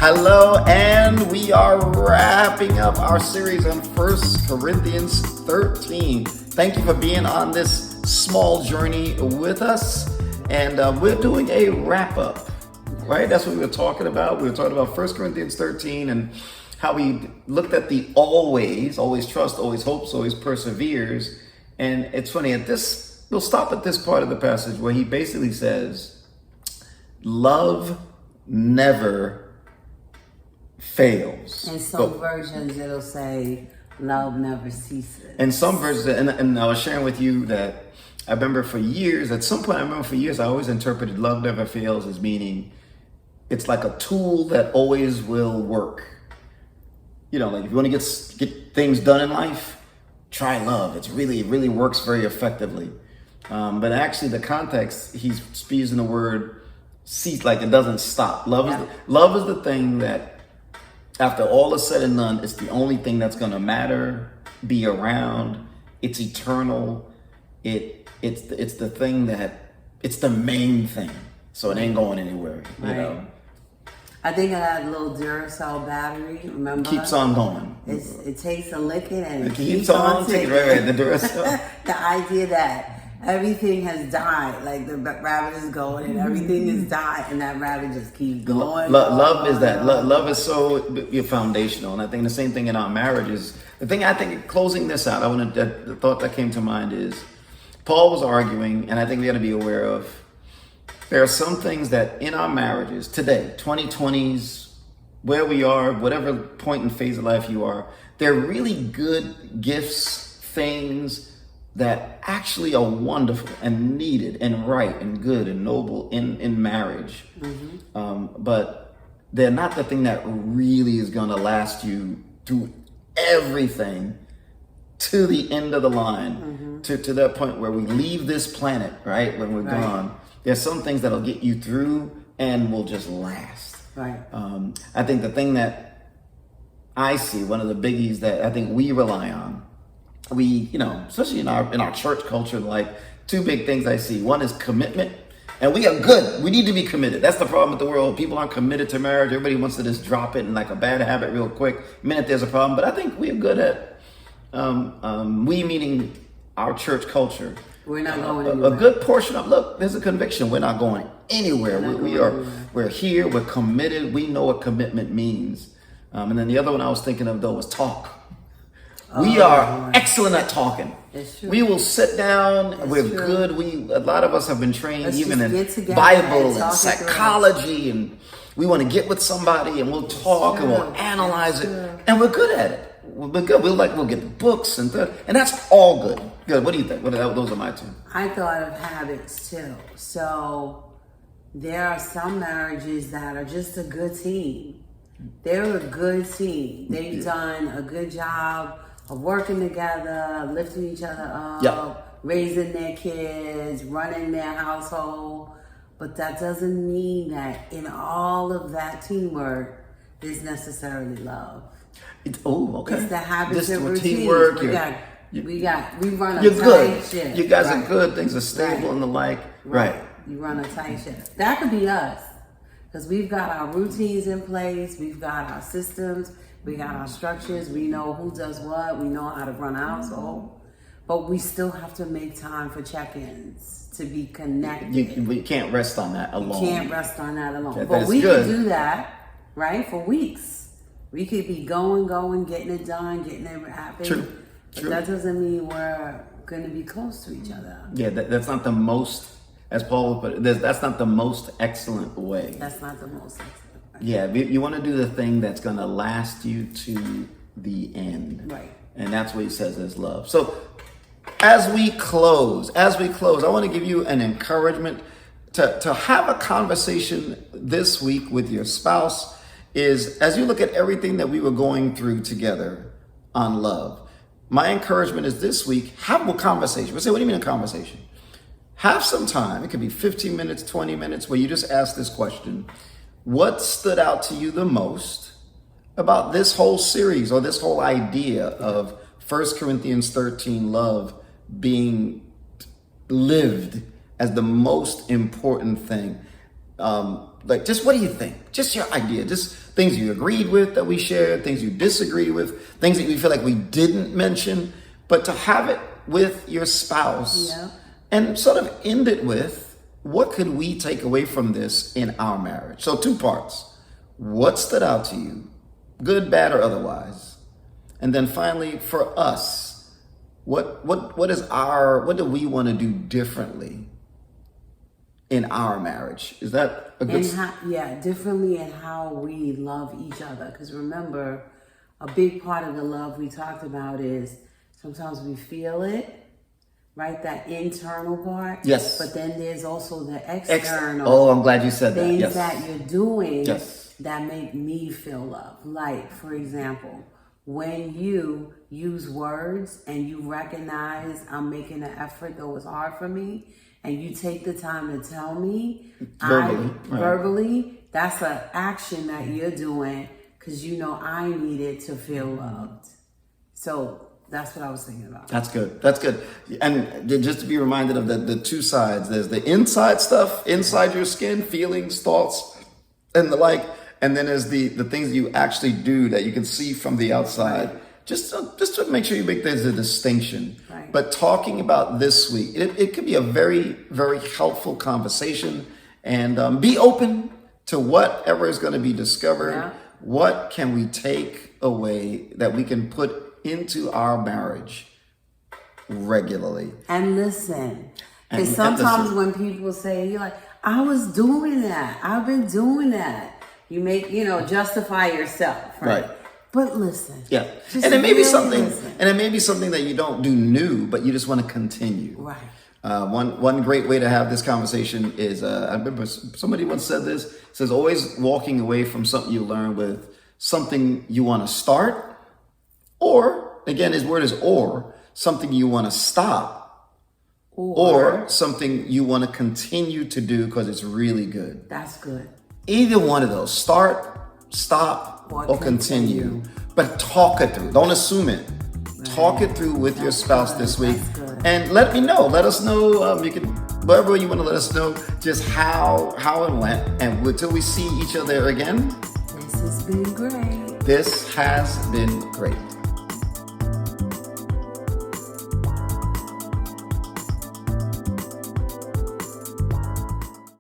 Hello, and we are wrapping up our series on 1 Corinthians 13. Thank you for being on this small journey with us. And we're doing a wrap up, right? That's what we were talking about. We were talking about 1 Corinthians 13 and how we looked at the always trust, always hopes, always perseveres. And it's funny, we'll stop at this part of the passage where he basically says, love never fails. In some versions, it'll say, love never ceases. In some versions, and I was sharing with you that I remember for years, I always interpreted love never fails as meaning it's like a tool that always will work. You know, like if you want to get things done in life, try love. It really works very effectively. But actually the context, he's using the word cease, like it doesn't stop. Love is the thing that after all is said and done, it's the only thing that's going to matter, be around. It's eternal. It's the thing it's the main thing. So it ain't going anywhere, you know. I think of that little Duracell battery, remember? Keeps on going. It takes a licking and it keeps on ticking. Right, the Duracell. The idea that everything has died, like the rabbit is going and everything is died, and that rabbit just keeps going. Love is that. Love is so foundational, and I think the same thing in our marriages. The thing I think, closing this out, the thought that came to mind is Paul was arguing, and I think we got to be aware of. There are some things that in our marriages today, 2020s, where we are, whatever point and phase of life you are, they're really good gifts, things that actually are wonderful and needed and right and good and noble in marriage. Mm-hmm. But they're not the thing that really is going to last you through everything to the end of the line, to that point where we leave this planet, right? When we're gone. There's some things that'll get you through and will just last. Right. I think the thing that I see, one of the biggies that I think we rely on, especially in our church culture, like two big things I see. One is commitment, and we are good. We need to be committed. That's the problem with the world. People aren't committed to marriage. Everybody wants to just drop it in like a bad habit real quick, minute there's a problem. But I think we're good at, we meaning our church culture. We're not going anywhere. A good portion of, look, there's a conviction. We're not going anywhere. We're here. We're committed. We know what commitment means. And then the other one I was thinking of though was talk. We are excellent at talking. We will sit down. We're good. A lot of us have been trained even in Bible and psychology, and we want to get with somebody and we'll talk and we'll analyze it, and we're good at it. We're good. We'll get the books and that's all good. Good. What do you think? Those are my two. I thought of habits too. So there are some marriages that are just a good team. They're a good team. They've done a good job of working together, lifting each other up, raising their kids, running their household. But that doesn't mean that in all of that teamwork, there's necessarily love. It's the habits and routines. Teamwork. We run a you're tight good. ship. You guys are good. Things are stable and the like. Right. You run a tight ship. That could be us. Because we've got our routines in place. We've got our systems. We got our structures. We know who does what. We know how to run a household. But we still have to make time for check-ins to be connected. We can't rest on that alone. But we can do that, right, for weeks. We could be going, getting it done, getting it happening. True. But that doesn't mean we're going to be close to each other. Yeah, that's not the most, as Paul would put it, that's not the most excellent way. That's not the most excellent way. Yeah, you want to do the thing that's going to last you to the end. Right. And that's what he says is love. So as we close, I want to give you an encouragement to have a conversation this week with your spouse. Is as you look at everything that we were going through together on love, my encouragement is this week, have a conversation. We'll say, what do you mean a conversation? Have some time. It could be 15 minutes, 20 minutes, where you just ask this question. What stood out to you the most about this whole series or this whole idea of 1 Corinthians 13 love being lived as the most important thing? like, just what do you think? Just your idea, just things you agreed with that we shared, things you disagree with, things that you feel like we didn't mention, but to have it with your spouse Yeah. and sort of end it with, what could we take away from this in our marriage? So 2 parts. What stood out to you, good, bad, or otherwise? And then finally, for us, what do we want to do differently in our marriage? Is that a good? Differently in how we love each other. Because remember, a big part of the love we talked about is sometimes we feel it, right? That internal part. Yes. But then there's also the external. Oh, I'm glad you said that. Things Yes. that you're doing Yes. that make me feel love. Like, for example, when you use words and you recognize I'm making an effort, though it's hard for me, and you take the time to tell me verbally, that's an action that you're doing because you know I needed to feel loved. So that's what I was thinking about. That's good. That's good. And just to be reminded of the 2 sides, there's the inside stuff, inside your skin, feelings, thoughts, and the like. And then there's the things you actually do that you can see from the outside. Right. Just to make sure you make there's a distinction. Right. But talking about this week, it could be a very, very helpful conversation. And be open to whatever is going to be discovered. Yeah. What can we take away that we can put into our marriage regularly? And listen, And because sometimes listen. when people say, you're like, I was doing that, I've been doing that. You make, justify yourself, right? But listen. Yeah. Just And it may be really something, listen. and it may be something that you don't do new, but you just want to continue. Right. One great way to have this conversation is, I remember somebody once said this, it says always walking away from something you learn with something you want to start, or, again, his word is or, something you want to stop, or something you want to continue to do because it's really good. That's good. Either one of those, start, stop, or continue. But talk it through. Don't assume it. Talk it through with your spouse this week. That's good. And let me know. Let us know. You can, wherever you want to let us know, just how it went. And until we see each other again, This has been great. this has been great.